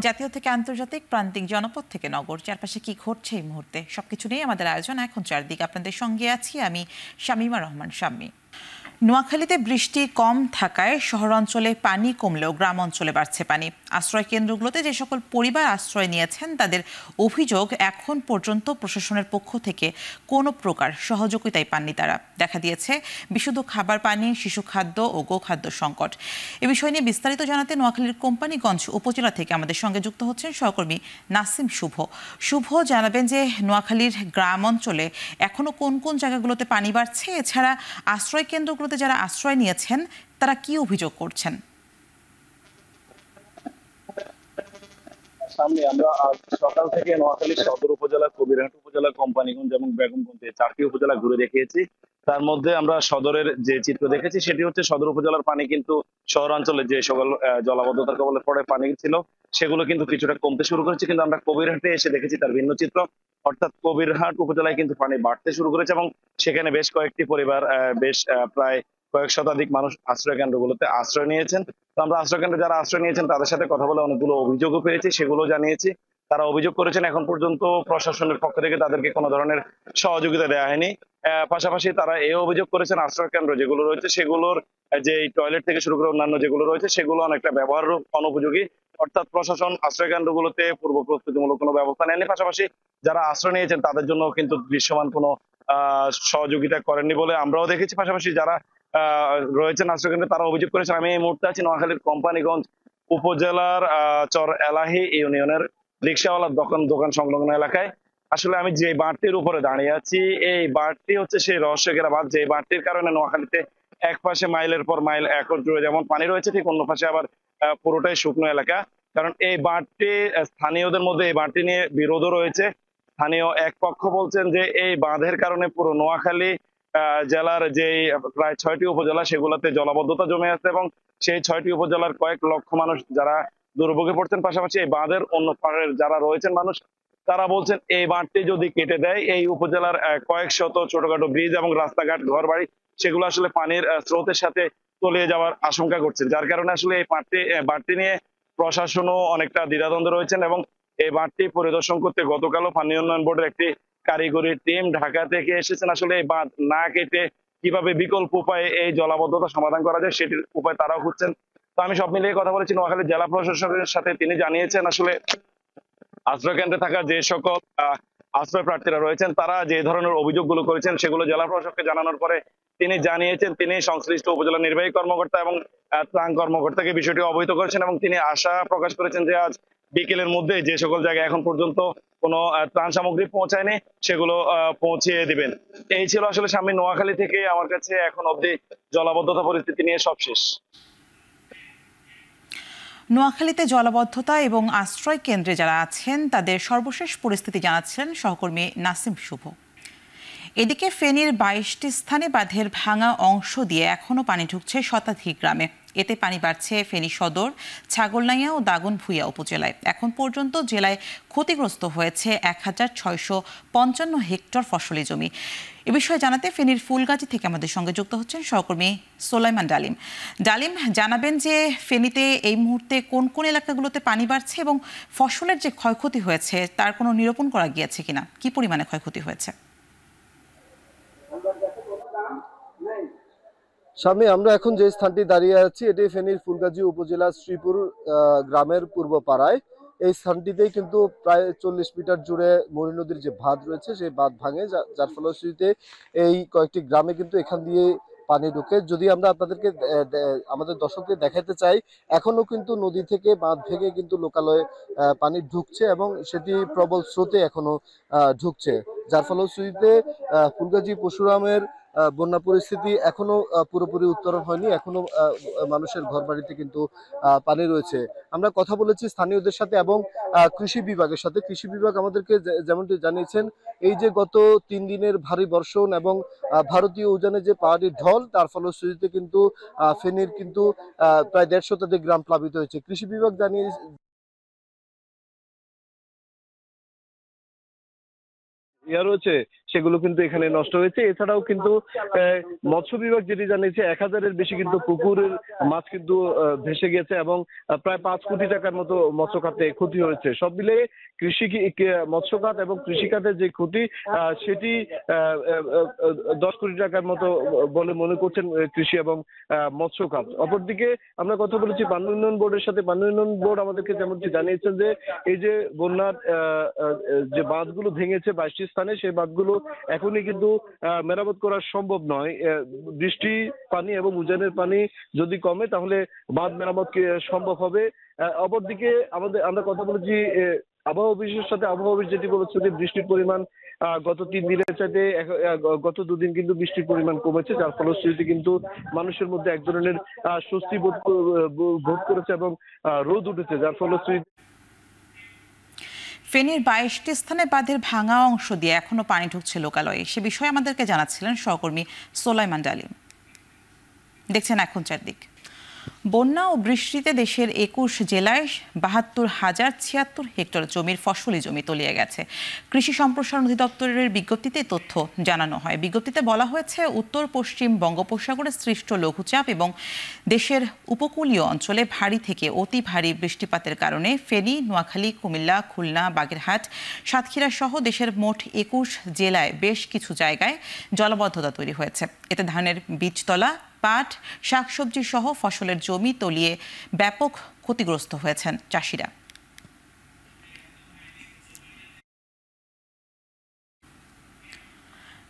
জাতীয় থেকে আন্তর্জাতিক, প্রান্তিক জনপদ থেকে নগর, চারপাশে কি ঘটছে এই মুহূর্তে সবকিছু নিয়ে আমাদের আয়োজন এখন চারদিকে। আপনাদের সঙ্গে আছি আমি শামীমা রহমান শাম্মী। নোয়াখালীতে বৃষ্টি কম থাকায় শহরাঞ্চলে পানি কমলেও গ্রাম অঞ্চলে বাড়ছে পানি। আশ্রয় কেন্দ্রগুলোতে যে সকল পরিবার আশ্রয় নিয়েছেন তাদের অভিযোগ, এখন পর্যন্ত প্রশাসনের পক্ষ থেকে কোনো প্রকার সহযোগিতাই পাননি তারা। দেখা দিয়েছে বিশুদ্ধ খাবার পানি, শিশু খাদ্য ও গোখাদ্য সংকট। এ বিষয় নিয়ে বিস্তারিত জানাতে নোয়াখালীর কোম্পানিগঞ্জ উপজেলা থেকে আমাদের সঙ্গে যুক্ত হচ্ছেন সহকর্মী নাসিম শুভ। শুভ, জানাবেন যে নোয়াখালীর গ্রাম অঞ্চলে এখনো কোন কোন জায়গাগুলোতে পানি বাড়ছে, এছাড়া আশ্রয় কেন্দ্রগুলো যারা আশ্রয় নিয়েছেন তারা কি অভিযোগ করছেন? সামনে আমরা আজ সকাল থেকে নোয়াখালী সদর উপজেলা, কবিরহাট উপজেলা, কোম্পানিগঞ্জ এবং বেগমগঞ্জ চারটি উপজেলা ঘুরে দেখিয়েছি। তার মধ্যে আমরা সদরের যে চিত্র দেখেছি সেটি হচ্ছে সদর উপজেলার পানি কিন্তু শহরাঞ্চলে যে সকল জলাবদ্ধতার কবলে পড়ে পানি ছিল সেগুলো কিন্তু কিছুটা কমতে শুরু করেছে, কিন্তু আমরা কবিরহাটে এসে দেখেছি তার ভিন্ন চিত্র। অর্থাৎ কবিরহাট উপজেলায় কিন্তু পানি বাড়তে শুরু করেছে এবং সেখানে বেশ কয়েকটি পরিবার, প্রায় কয়েক শতাধিক মানুষ আশ্রয় কেন্দ্রগুলোতে আশ্রয় নিয়েছেন। তো আমরা আশ্রয় কেন্দ্রে যারা আশ্রয় নিয়েছেন তাদের সাথে কথা বলে অনেকগুলো অভিযোগও পেয়েছি, সেগুলো জানিয়েছি। তারা অভিযোগ করেছেন এখন পর্যন্ত প্রশাসনের পক্ষ থেকে তাদেরকে কোনো ধরনের সহযোগিতা দেওয়া হয়নি। পাশাপাশি তারা এই অভিযোগ করেছেন আশ্রয় কেন্দ্র যেগুলো রয়েছে সেগুলোর যে টয়লেট থেকে শুরু করে অন্যান্য যেগুলো রয়েছে সেগুলো অনেকটা ব্যবহার অনুপযোগী। অর্থাৎ প্রশাসন আশ্রয় কেন্দ্রগুলোতে পূর্ব প্রস্তুতিমূলক কোনো ব্যবস্থা নেয়নি। পাশাপাশি যারা আশ্রয় নিয়েছেন তাদের জন্য কিন্তু দৃশ্যমান কোনো সহযোগিতা করেননি বলে আমরাও দেখেছি। পাশাপাশি যারা রয়েছেন আশ্রয় কেন্দ্রে তারা অভিযোগ করেছেন। আমি এই মুহূর্তে আছি নোয়াখালীর কোম্পানিগঞ্জ উপজেলার চর এলাহি ইউনিয়নের রিক্সাওয়ালার দোকান সংলগ্ন এলাকায়। আসলে আমি যে বাঁধটির উপরে দাঁড়িয়ে আছি, এই বাঁধটি হচ্ছে সেই রহস্যকেরা বাঁধ, যে বাঁধটির কারণে নোয়াখালীতে এক পাশে মাইলের পর মাইল একর জুড়ে যেমন পানি রয়েছে, ঠিক অন্য পাশে আবার পুরোটাই শুকনো এলাকা। কারণ এই বাঁধটি স্থানীয়দের মধ্যে এই বাঁধটি নিয়ে বিরোধও রয়েছে। স্থানীয় এক পক্ষ বলছেন যে এই বাঁধের কারণে পুরো নোয়াখালী জেলার যে প্রায় 6টি উপজেলা সেগুলোতে জলাবদ্ধতা জমে আছে এবং সেই 6টি উপজেলার কয়েক লক্ষ মানুষ যারা দুর্ভোগে পড়ছেন। পাশাপাশি এই বাঁধের অন্য পাড়ের যারা রয়েছেন মানুষ তারা বলছেন এই বাঁধটি যদি কেটে দেয় এই উপজেলার কয়েক শত ছোটখাটো ব্রিজ এবং রাস্তাঘাট, ঘর বাড়ি সেগুলো আসলে পানির স্রোতের সাথে তলিয়ে যাওয়ার আশঙ্কা করছেন। যার কারণে আসলে এই বাঁধটি নিয়ে প্রশাসনও অনেকটা দ্বিধাদ্বন্দ্বে রয়েছেন এবং এই বাঁধটি পরিদর্শন করতে গতকালও পানি উন্নয়ন বোর্ডের একটি কারিগরি টিম ঢাকা থেকে এসেছেন। আসলে এই বাঁধ না কেটে কিভাবে বিকল্প উপায়ে এই জলাবদ্ধতা সমাধান করা যায় সেটির উপায় তারাও খুঁজছেন। তো আমি সব মিলিয়ে কথা বলেছি নোয়াখালী জেলা প্রশাসকের সাথে। তিনি জানিয়েছেন আসলে আশ্রয় কেন্দ্রে থাকা যে সকল আশ্রয় প্রার্থীরা রয়েছেন তারা যে ধরনের অভিযোগগুলো করেছেন সেগুলো জেলা প্রশাসককে জানানোর পরে তিনি জানিয়েছেন তিনি সংশ্লিষ্ট উপজেলা নির্বাহী কর্মকর্তা এবং ত্রাণ কর্মকর্তাকে বিষয়টি অবহিত করেছেন এবং তিনি আশা প্রকাশ করেছেন যে আজ বিকেলের মধ্যে যে সকল জায়গায় এখন পর্যন্ত কোনো ত্রাণ সামগ্রী পৌঁছায়নি সেগুলো পৌঁছিয়ে দিবেন। এই ছিল আসলে সামনে নোয়াখালী থেকে আমার কাছে এখন অবধি জলাবদ্ধতা পরিস্থিতি নিয়ে সবশেষ। নোয়াখালীতে জলাবদ্ধতা এবং আশ্রয় কেন্দ্রে যারা আছেন তাদের সর্বশেষ পরিস্থিতি জানাচ্ছেন সহকর্মী নাসিম শুভ। এদিকে ফেনীর 22টি স্থানে বাঁধের ভাঙা অংশ দিয়ে এখনো পানি ঢুকছে শতাধিক গ্রামে। এতে পানি বাড়ছে ফেনী সদর, ছাগলনাইয়া ও দাগনভূঞা উপজেলায়। এখন পর্যন্ত জেলায় ক্ষতিগ্রস্ত হয়েছে 1655 হেক্টর ফসলি জমি। এ বিষয়ে জানাতে ফেনীর ফুলগাজী থেকে আমাদের সঙ্গে যুক্ত হচ্ছেন সহকর্মী সোলাইমান ডালিম। ডালিম, জানাবেন যে ফেনীতে এই মুহূর্তে কোন কোন এলাকাগুলোতে পানি বাড়ছে এবং ফসলের যে ক্ষয়ক্ষতি হয়েছে তার কোনো নিরূপণ করা গিয়েছে কিনা, কি পরিমাণে ক্ষয়ক্ষতি হয়েছে? স্বামী, আমরা এখন যে স্থানটি দাঁড়িয়ে আছি এটি ফেনীর ফুলগাজী উপজেলার শ্রীপুর গ্রামের পূর্ব পাড়ায়। এই স্থানটিতেই কিন্তু প্রায় 40 মিটার জুড়ে মরি নদীর যে বাঁধ রয়েছে সেই বাঁধ ভাঙে, যার ফলশ্রুতিতে এই কয়েকটি গ্রামে কিন্তু এখান দিয়ে পানি ঢুকে। যদি আমরা আপনাদেরকে আমাদের দর্শকদের দেখাতে চাই, এখনো কিন্তু নদী থেকে বাঁধ ভেঙে কিন্তু লোকালয়ে পানি ঢুকছে এবং সেটি প্রবল স্রোতে এখনো ঢুকছে, যার ফলশ্রুতিতে ফুলগাজী পরশুরামের বন্যা পরিস্থিতি এখনো পুরোপুরি উত্তরণ হয়নি। এখনো মানুষের ঘর বাড়িতে কিন্তু পানি রয়েছে। আমরা কথা বলেছি স্থানীয়দের সাথে এবং কৃষি বিভাগের সাথে। কৃষি বিভাগ আমাদেরকে যেমনটি জানিয়েছেন, এই যে গত 3 দিনের ভারী বর্ষণ এবং ভারতীয় উজানে যে পাহাড়ি ঢল তার ফলশ্রুতিতে কিন্তু ফেনীর কিন্তু প্রায় 150 শতাধিক গ্রাম প্লাবিত হয়েছে। কৃষি বিভাগ জানিয়ে রয়েছে সেগুলো কিন্তু এখানে নষ্ট হয়েছে। এছাড়াও কিন্তু মৎস্য বিভাগ যেটি জানিয়েছে 1000-এর বেশি কিন্তু পুকুরের মাছ কিন্তু ভেসে গেছে এবং প্রায় 5 কোটি টাকার মতো মৎস্য খাতে ক্ষতি হয়েছে। সব মিলে মৎস্য খাত এবং কৃষি খাতের যে ক্ষতি সেটি 10 কোটি টাকার মতো বলে মনে করছেন কৃষি এবং মৎস্য খাত। অপরদিকে আমরা কথা বলেছি পানি উন্নয়ন বোর্ডের সাথে। পানি উন্নয়ন বোর্ড আমাদেরকে যেমনটি জানিয়েছেন যে এই যে বন্যার যে বাঁধগুলো ভেঙেছে 22টি স্থানে, সেই বাঁধগুলো এখনই কিন্তু মেরামত করা সম্ভব নয়। বৃষ্টি পানি এবং উজানের পানি যদি কমে তাহলে বাঁধ মেরামত সম্ভব হবে। অপরদিকে আমরা কথা বলেছি আবহাওয়া অফিসের সাথে। আবহাওয়া অফিস যেটি বলেছে যে বৃষ্টির পরিমাণ গত 3 দিনের চাইতে গত 2 দিন কিন্তু বৃষ্টির পরিমাণ কমেছে, যার ফলশ্রুতিতে কিন্তু মানুষের মধ্যে এক ধরনের স্বস্তি বোধ করেছে এবং রোদ উঠেছে, যার ফলশ্রুতিতে ফেনীর 22টি স্থানে বাঁধের ভাঙা অংশ দিয়ে এখনো পানি ঢুকছে লোকালয়ে। সে বিষয়ে আমাদেরকে জানাচ্ছিলেন সহকর্মী সোলাইমান ডালিম। দেখছেন এখন চারদিক। বন্যা ও বৃষ্টিতে দেশের 21 জেলায় 72,076 হেক্টর জমির ফসলি জমি তলিয়ে গেছে। কৃষি সম্প্রসারণ অধিদপ্তরের বিজ্ঞপ্তিতে তথ্য জানানো হয়। বিজ্ঞপ্তিতে বলা হয়েছে, উত্তর পশ্চিম বঙ্গোপসাগরে সৃষ্ট লঘুচাপ এবং দেশের উপকূলীয় অঞ্চলে ভারী থেকে অতি ভারী বৃষ্টিপাতের কারণে ফেনী, নোয়াখালী, কুমিল্লা, খুলনা, বাগেরহাট, সাতক্ষীরা সহ দেশের মোট 21 জেলায় বেশ কিছু জায়গায় জলাবদ্ধতা তৈরি হয়েছে। এতে ধানের বীজতলা, পাট, শাকসবজি সহ ফসলের জমি তলিয়ে ব্যাপক ক্ষতিগ্রস্ত হয়েছেন চাষিরা।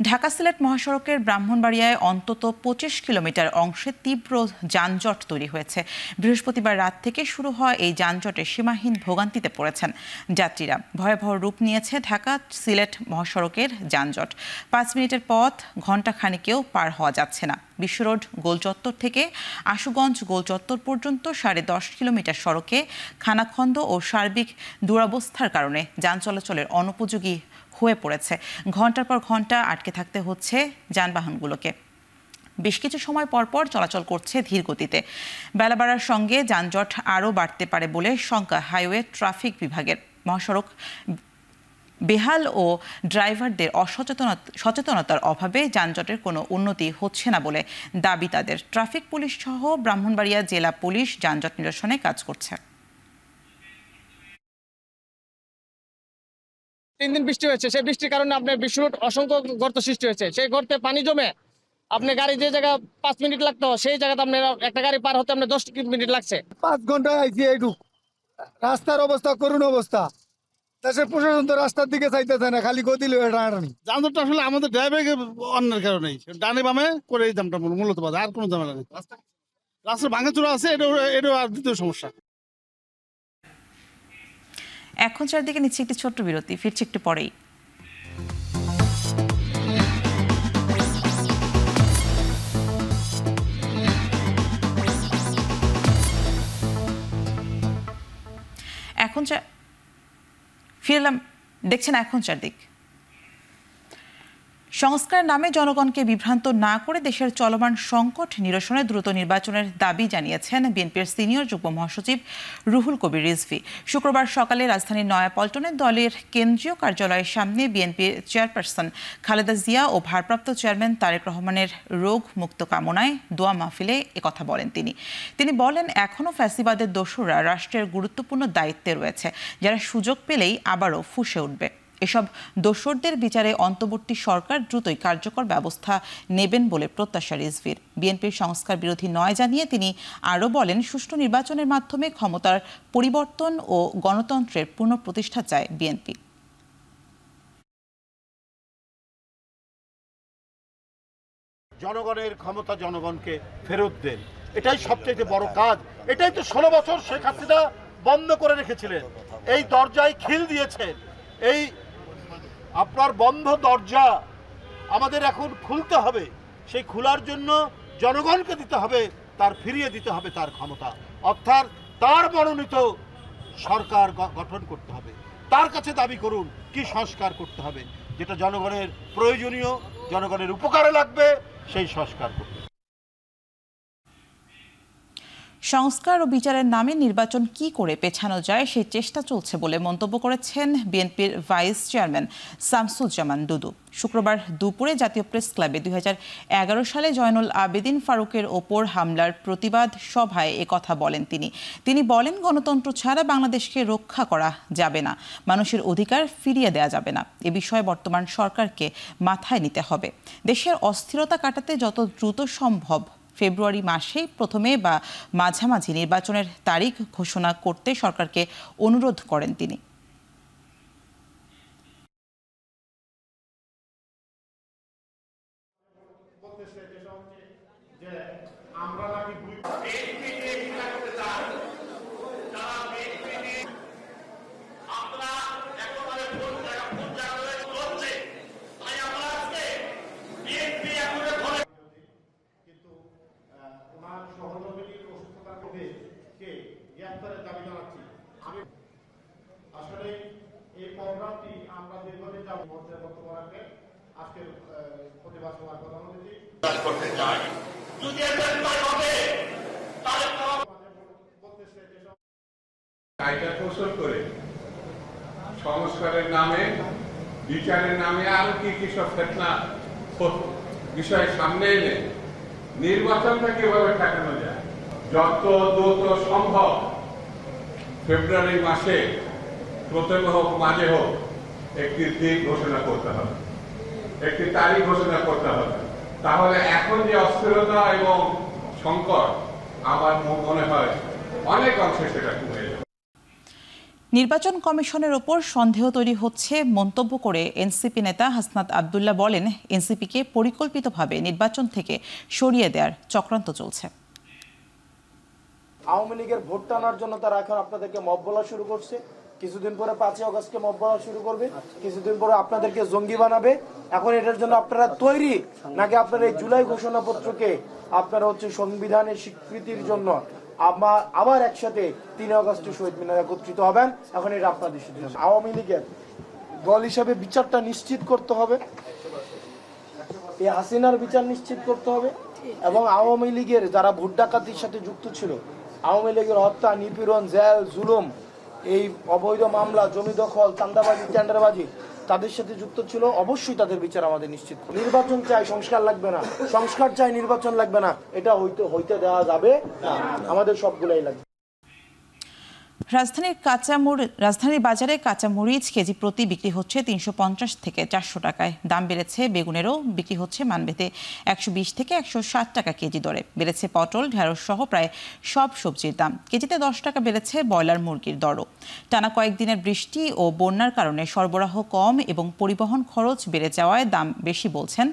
ঢাকা সিলেট মহাসড়কের ব্রাহ্মণবাড়িয়ায় অন্তত 25 কিলোমিটার অংশে তীব্র যানজট তৈরি হয়েছে। বৃহস্পতিবার রাত থেকে শুরু হওয়া এই যানজটে সীমাহীন ভোগান্তিতে পড়েছেন যাত্রীরা। ভয়াবহ রূপ নিয়েছে ঢাকা সিলেট মহাসড়কের যানজট। 5 মিনিটের পথ ঘণ্টাখানেকেও পার হওয়া যাচ্ছে না। বিশ্ব রোড গোলচত্বর থেকে আশুগঞ্জ গোলচত্বর পর্যন্ত 10.5 কিলোমিটার সড়কে খানাখন্দ ও সার্বিক দুরবস্থার কারণে যান চলাচলের অনুপযোগী হয়ে পড়েছে। ঘন্টার পর ঘন্টা আটকে থাকতে হচ্ছে যানবাহনগুলোকে। বেশ কিছু সময় পরপর চলাচল করছে ধীর গতিতে। বেলা বাড়ার সঙ্গে যানজট আরও বাড়তে পারে বলে শঙ্কা হাইওয়ে ট্রাফিক বিভাগের। মহাসড়ক বেহাল ও ড্রাইভারদের সচেতনতার অভাবে যানজটের কোনো উন্নতি হচ্ছে না বলে দাবি তাদের। ট্রাফিক পুলিশ সহ ব্রাহ্মণবাড়িয়া জেলা পুলিশ যানজট নিরসনে কাজ করছে। 3 দিন বৃষ্টি হয়েছে, সেই বৃষ্টির কারণে আপনার বিশ্ব রোড অসংখ্য গর্ত সৃষ্টি হয়েছে। সেই গর্তে পানি জমে আপনি গাড়ি যে জায়গা 5 মিনিট লাগতো সেই জায়গাতে আপনার একটা গাড়ি পার হতে আপনার 10 মিনিট লাগছে। 5 ঘন্টায় আইছি এইটুক। রাস্তার অবস্থা করুণ অবস্থা। দেশের প্রশাসন তো রাস্তার দিকে চাইতেছে না, খালি গতি লয়ে টানাটানি। যানজটটা আসলে আমাদের ড্রাইভারের অন্যের কারণেই, ডানে বামে করে এই দামটা মূলত বাধা, আর কোনো ঝামেলা নেই। রাস্তার ভাঙাচোরা আছে, এটা আর দ্বিতীয় সমস্যা। এখন চারদিকে নিচ্ছে একটি ছোট্ট বিরতি, ফিরছে একটু পরেই। এখন ফিরলাম, দেখছেন এখন চারদিক। সংস্কারের নামে জনগণকে বিভ্রান্ত না করে দেশের চলমান সংকট নিরসনে দ্রুত নির্বাচনের দাবি জানিয়েছেন বিএনপির সিনিয়র যুগ্ম মহাসচিব রুহুল কবির রিজভী। শুক্রবার সকালে রাজধানীর নয়াপল্টনে দলের কেন্দ্রীয় কার্যালয়ের সামনে বিএনপির চেয়ারপারসন খালেদা জিয়া ও ভারপ্রাপ্ত চেয়ারম্যান তারেক রহমানের রোগ মুক্ত কামনায় দোয়া মাহফিলে একথা বলেন তিনি বলেন, এখনও ফ্যাসিবাদের দোসররা রাষ্ট্রের গুরুত্বপূর্ণ দায়িত্বে রয়েছে, যারা সুযোগ পেলেই আবারও ফুঁসে উঠবে। এসব দোসরদের বিচারে অন্তর্বর্তী সরকার দ্রুতই কার্যকর ব্যবস্থা নেবেন বলে প্রত্যাশা রিজভীর। বিএনপির সংস্কার বিরোধী নয় জানিয়ে তিনি আরও বলেন, সুষ্ঠু নির্বাচনের মাধ্যমে ক্ষমতার পরিবর্তন ও গণতন্ত্রের পুনঃপ্রতিষ্ঠা চায় বিএনপি। জনগণের ক্ষমতা জনগণকে ফেরত দেন, এটাই সবচেয়ে বড় কাজ। এটাই তো 16 বছর শেখ হাসিনা বন্ধ করে রেখেছিলেন। এই দরজায় খিল দিয়েছেন। এই আপনার বন্ধ দরজা আমাদের এখন খুলতে হবে। সেই খোলার জন্য জনগণকে দিতে হবে, তার ফিরিয়ে দিতে হবে তার ক্ষমতা, অর্থাৎ তার মনোনীত সরকার গঠন করতে হবে। তার কাছে দাবি করুন কি সংস্কার করতে হবে, যেটা জনগণের প্রয়োজনীয়, জনগণের উপকারে লাগবে, সেই সংস্কার করতে। সংস্কার ও বিচারের নামে নির্বাচন কি করে পেছানো যায় সেই চেষ্টা চলছে বলে মন্তব্য করেছেন বিএনপির ভাইস চেয়ারম্যান শামসুজ্জামান দুদু। শুক্রবার দুপুরে জাতীয় প্রেস ক্লাবে 2011 সালে জয়নুল আবেদিন ফারুকের ওপর হামলার প্রতিবাদ সভায় একথা বলেন তিনি বলেন, গণতন্ত্র ছাড়া বাংলাদেশকে রক্ষা করা যাবে না, মানুষের অধিকার ফিরিয়ে দেওয়া যাবে না। এ বিষয়ে বর্তমান সরকারকে মাথায় নিতে হবে। দেশের অস্থিরতা কাটাতে যত দ্রুত সম্ভব ফেব্রুয়ারি মাসেই প্রথমে বা মাঝামাঝি নির্বাচনের তারিখ ঘোষণা করতে সরকারকে অনুরোধ করেন তিনি। আসলে এই প্রোগ্রামটি আমরা দীর্ঘদিন যাবত বক্তব্য রাখবেন। আজকের প্রতিবাদ সভার প্রধান অতিথি করতে চাই যদি কায়দা কৌশল করে সংস্কারের নামে, বিচারের নামে আরো কি সব ফেতনা বিষয় সামনে এনে নির্বাচনটা কিভাবে ঠেকানো যায়, যত দ্রুত সম্ভব ফেব্রুয়ারি মাসে প্রথমে হোক মাঝে হোক একটি দিন ঘোষণা করতে হবে, একটি তারিখ ঘোষণা করতে হবে। তাহলে এখন যে অস্থিরতা এবং সংকট আমার মনে হয় অনেক অংশে সেটা কমে যাবে। নির্বাচন কমিশনের ওপর সন্দেহ তৈরি হচ্ছে মন্তব্য করে এনসিপি নেতা হাসনাত আব্দুল্লাহ বলেন, এনসিপিকে পরিকল্পিতভাবে নির্বাচন থেকে সরিয়ে দেওয়ার চক্রান্ত চলছে। আওয়ামী লীগের ভোট টানার জন্য তারা এখন আপনাদেরকে মব বলা শুরু করছে, কিছুদিন পরে 5ই আগস্টকে মব বলা শুরু করবে, কিছুদিন পরে আপনাদেরকে জঙ্গি বানাবে। এখন এটার জন্য আপনারা তৈরি নাকি আপনারা এই জুলাই ঘোষণাপত্রকে আপনারা সংবিধানের স্বীকৃতির জন্য আবার একসাথে 3 আগস্টে শহীদ মিনারে একত্রিত হবেন? এখন এটা আপনাদের সিদ্ধান্ত। আওয়ামী লীগের দল হিসাবে বিচারটা নিশ্চিত করতে হবে, এই হাসিনার বিচার নিশ্চিত করতে হবে, এবং আওয়ামী লীগের যারা ভোট ডাকাতির সাথে যুক্ত ছিল, আওয়ামী লীগের হত্যা, নিপীড়ন, জেল, জুলুম, এই অবৈধ মামলা, জমি দখল, চাঁদাবাজি, টেন্ডারবাজি তাদের সাথে যুক্ত ছিল, অবশ্যই তাদের বিচার আমাদের নিশ্চিত। নির্বাচন চাই, সংস্কার লাগবে না, সংস্কার চাই, নির্বাচন লাগবে না, এটা হইতে দেওয়া যাবে না, আমাদের সবগুলাই লাগবে। রাজধানীর বাজারে কাঁচামরিচ কেজি প্রতি বিক্রি হচ্ছে 350 থেকে 400 টাকায়। দাম বেড়েছে বেগুনেরও, বিক্রি হচ্ছে মানভেদে 120 থেকে 160 টাকা কেজি দরে। বেড়েছে পটল, ঢেঁড়স সহ প্রায় সব সবজির দাম। কেজিতে 10 টাকা বেড়েছে ব্রয়লার মুরগির দরও। টানা কয়েকদিনের বৃষ্টি ও বন্যার কারণে সরবরাহ কম এবং পরিবহন খরচ বেড়ে যাওয়ায় দাম বেশি বলছেন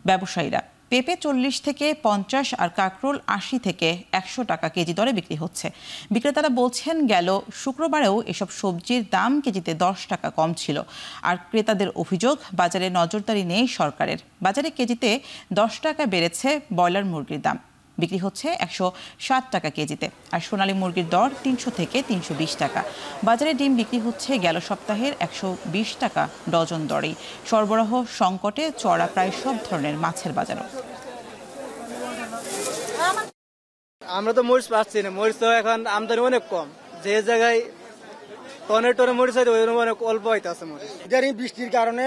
ব্যবসায়ীরা। পেঁপে 40 থেকে 50 আর কাঁকরোল 80 থেকে 100 টাকা কেজি দরে বিক্রি হচ্ছে। বিক্রেতারা বলছেন, গেল শুক্রবারেও এসব সবজির দাম কেজিতে 10 টাকা কম ছিল। আর ক্রেতাদের অভিযোগ, বাজারে নজরদারি নেই সরকারের। বাজারে কেজিতে 10 টাকা বেড়েছে ব্রয়লার মুরগির দাম, বিক্রি হচ্ছে 160 টাকা কেজিতে। আর সোনালী মুরগির দর 300 থেকে 320 টাকা। বাজারে ডিম বিক্রি হচ্ছে গেল সপ্তাহের 120 টাকা ডজন দরেই। সরবরাহ সংকটে চড়া প্রায় সব ধরনের মাছের বাজারও। আমরা তো মরিচ পাচ্ছি না, মরিচ তো এখন আমদানি অনেক কম, যে জায়গায় টনে মরিচ হয় ওই অনেক অল্প হইতেছে মরিচ। এই বৃষ্টির কারণে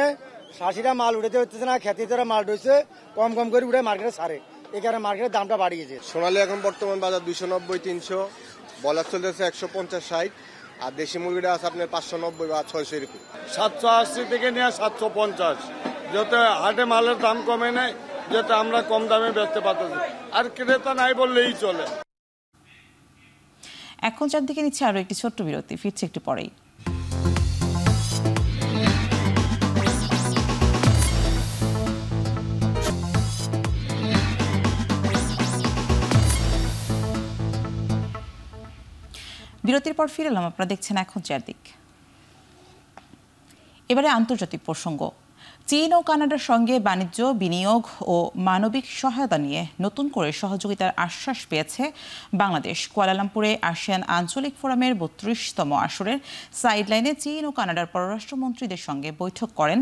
চাষিরা মাল উঠাতে হচ্ছে না, খেতে মাল ঢুকছে কম করে উঠে মার্কেটে ছাড়ে, এই কারণে মার্কেটের দামটা বাড়িয়েছে। সোনালী এখন বর্তমান বাজার 290-300, বলার চলতেছে 150-60, আর দেশি মুরগিটা আছে আপনার 590 বা 600 এরকম। 780 থেকে নিয়ে 750, যাতে হাটে মালের দাম কমে নেয়, যাতে আমরা কম দামে বেচতে পারতেছি, আর ক্রেতা নাই বললেই চলে। এখন চারদিকে নিচ্ছে আরো একটি ছোট্ট বিরতি, ফিরছে একটু পরেই। বিরতির পর ফিরে এলাম, আপনারা দেখছেন এখন চারদিক। এবারে আন্তর্জাতিক প্রসঙ্গ। চীন ও কানাডার সঙ্গে বাণিজ্য, বিনিয়োগ ও মানবিক সহায়তা নিয়ে নতুন করে সহযোগিতার আশ্বাস পেয়েছে বাংলাদেশ। কুয়ালালামপুরে আসিয়ান আঞ্চলিক ফোরামের 32তম আসরের সাইডলাইনে চীন ও কানাডার পররাষ্ট্রমন্ত্রীদের সঙ্গে বৈঠক করেন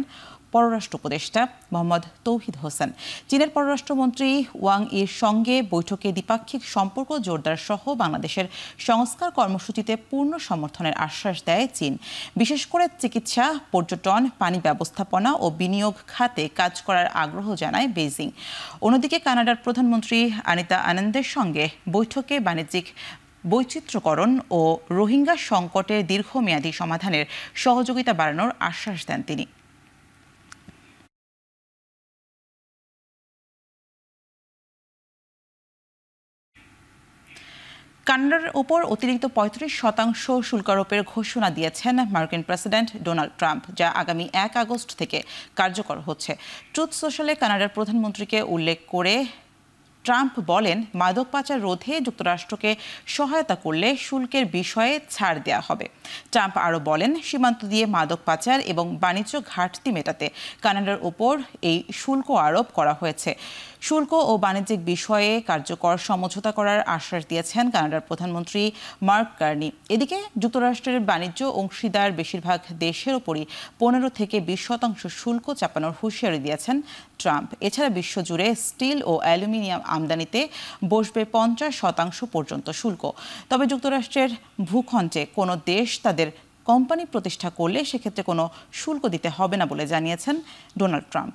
পররাষ্ট্র উপদেষ্টা মোহাম্মদ তৌহিদ হোসেন। চীনের পররাষ্ট্রমন্ত্রী ওয়াং ইর সঙ্গে বৈঠকে দ্বিপাক্ষিক সম্পর্ক জোরদার সহ বাংলাদেশের সংস্কার কর্মসূচিতে পূর্ণ সমর্থনের আশ্বাস দেয় চীন। বিশেষ করে চিকিৎসা, পর্যটন, পানি ব্যবস্থাপনা ও বিনিয়োগ খাতে কাজ করার আগ্রহ জানায় বেইজিং। অন্যদিকে কানাডার প্রধানমন্ত্রী আনিতা আনন্দের সঙ্গে বৈঠকে বাণিজ্যিক বৈচিত্র্যকরণ ও রোহিঙ্গা সংকটের দীর্ঘমেয়াদী সমাধানের সহযোগিতা বাড়ানোর আশ্বাস দেন তিনি। কানাডার ওপর অতিরিক্ত 35% শুল্ক আরোপের ঘোষণা দিয়েছেন মার্কিন প্রেসিডেন্ট ডোনাল্ড ট্রাম্প, যা আগামী 1 আগস্ট থেকে কার্যকর হচ্ছে। ট্রুথ সোশ্যালে কানাডার প্রধানমন্ত্রীকে উল্লেখ করে ট্রাম্প বলেন, মাদক পাচার রোধে যুক্তরাষ্ট্রকে সহায়তা করলে শুল্কের বিষয়ে ছাড় দেওয়া হবে। ট্রাম্প আরও বলেন, সীমান্ত দিয়ে মাদক পাচার এবং বাণিজ্য ঘাটতি মেটাতে কানাডার ওপর এই শুল্ক আরোপ করা হয়েছে। শুল্ক ও বাণিজ্যিক বিষয়ে কার্যকর সমঝোতা করার আশ্বাস দিয়েছেন কানাডার প্রধানমন্ত্রী মার্ক কার্নি। এদিকে যুক্তরাষ্ট্রের বাণিজ্য অংশীদার বেশিরভাগ দেশের ওপরই 15 থেকে 20% শুল্ক চাপানোর হুঁশিয়ারি দিয়েছেন ট্রাম্প। এছাড়া বিশ্বজুড়ে স্টিল ও অ্যালুমিনিয়াম আমদানিতে বসবে 50% পর্যন্ত শুল্ক। তবে যুক্তরাষ্ট্রের ভূখণ্ডে কোনো দেশ তাদের কোম্পানি প্রতিষ্ঠা করলে সেক্ষেত্রে কোনো শুল্ক দিতে হবে না বলে জানিয়েছেন ডোনাল্ড ট্রাম্প।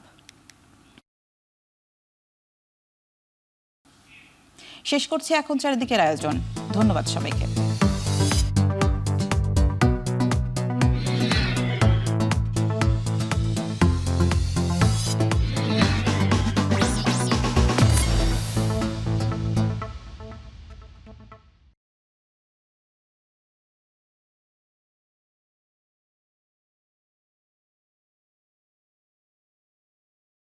শেষ করছি এখন চারিদিকের আয়োজন। ধন্যবাদ সবাইকে।